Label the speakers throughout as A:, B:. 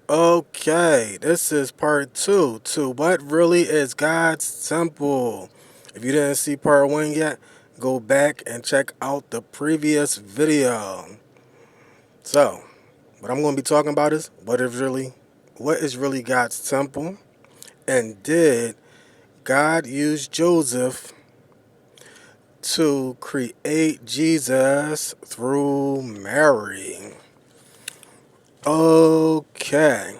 A: Okay, this is part two to what really is God's temple. If you didn't see part one yet, go back and check out the previous video. So, what I'm going to be talking about is what is really God's temple, and did God use Joseph to create Jesus through Mary? Okay.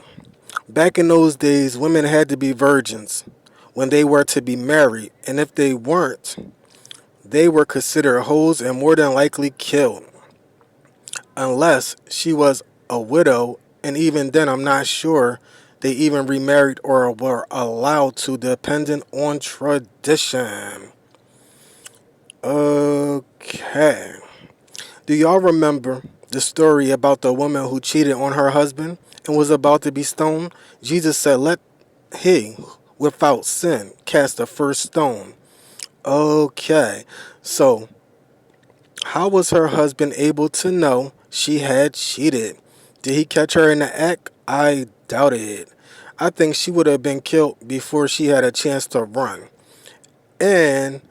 A: Back in those days, women had to be virgins when they were to be married, and if they weren't, they were considered hoes and more than likely killed, unless she was a widow, and even then, I'm not sure they even remarried or were allowed to, depending on tradition. Okay. Do y'all remember the story about the woman who cheated on her husband and was about to be stoned? Jesus said, "Let he without sin cast the first stone." Okay, so how was her husband able to know she had cheated? Did he catch her in the act? I doubt it. I think she would have been killed before she had a chance to run. And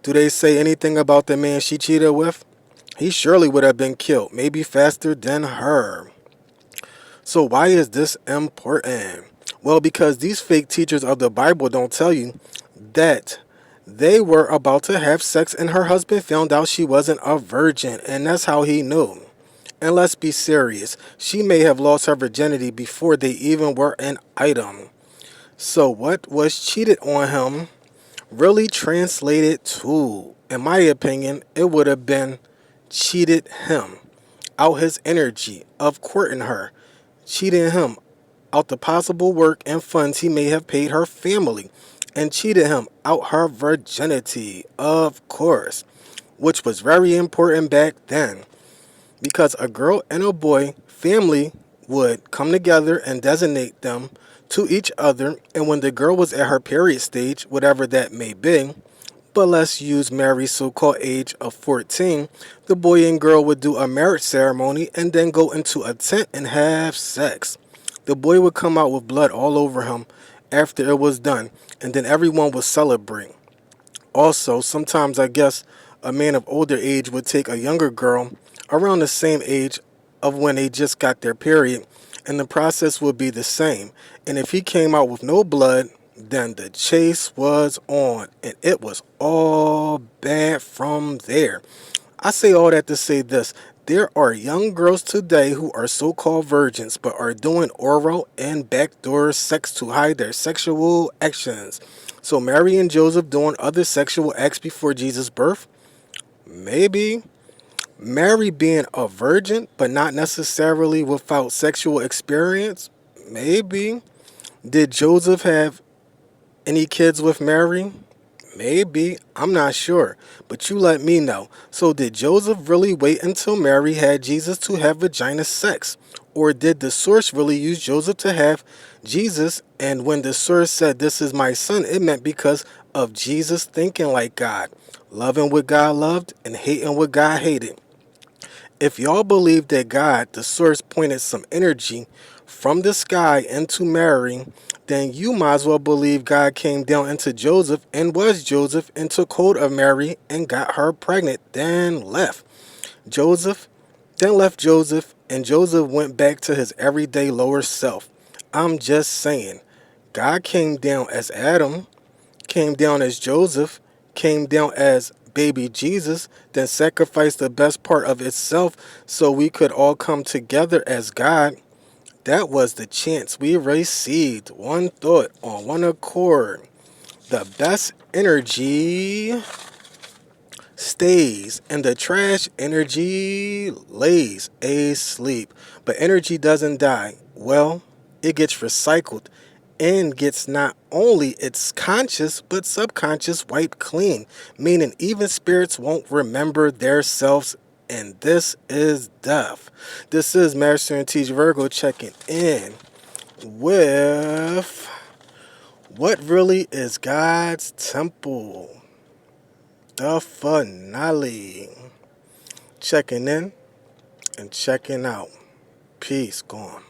A: do they say anything about the man she cheated with? He surely would have been killed, maybe faster than her. So why is this important? Well, because these fake teachers of the Bible don't tell you that they were about to have sex and her husband found out she wasn't a virgin, and that's how he knew. And let's be serious, she may have lost her virginity before they even were an item. So what was cheated on him really translated to, in my opinion, it would have been cheated him out his energy of courting her, cheating him out the possible work and funds he may have paid her family, and cheated him out her virginity, of course, which was very important back then, because a girl and a boy family would come together and designate them to each other, and when the girl was at her period stage, whatever that may be, but let's use Mary's so-called age of 14, the boy and girl would do a marriage ceremony and then go into a tent and have sex. The boy would come out with blood all over him after it was done, and then everyone would celebrate. Also, sometimes I guess a man of older age would take a younger girl around the same age of when they just got their period, and the process would be the same. And if he came out with no blood, then the chase was on, and it was all bad from there. I say all that to say this. There are young girls today who are so-called virgins but are doing oral and backdoor sex to hide their sexual actions. So Mary and Joseph doing other sexual acts before Jesus' birth? Maybe. Mary being a virgin but not necessarily without sexual experience? Maybe. Did Joseph have any kids with Mary? Maybe. I'm not sure. But you let me know. So did Joseph really wait until Mary had Jesus to have vagina sex? Or did the source really use Joseph to have Jesus? And when the source said, "This is my son," it meant because of Jesus thinking like God, loving what God loved and hating what God hated. If y'all believe that God, the source, pointed some energy from the sky into Mary, then you might as well believe God came down into Joseph and was Joseph and took hold of Mary and got her pregnant, then left. Joseph then left Joseph, and Joseph went back to his everyday lower self. I'm just saying, God came down as Adam, came down as Joseph, came down as baby Jesus, then sacrificed the best part of itself so we could all come together as God. That was the chance we received. One thought on one accord. The best energy stays and the trash energy lays asleep. But energy doesn't die. Well, it gets recycled and gets not only its conscious but subconscious wiped clean, meaning even spirits won't remember their selves. And this is death. This is Master and Teach Virgo checking in with what really is God's temple, the finale. Checking in and checking out. Peace. Gone.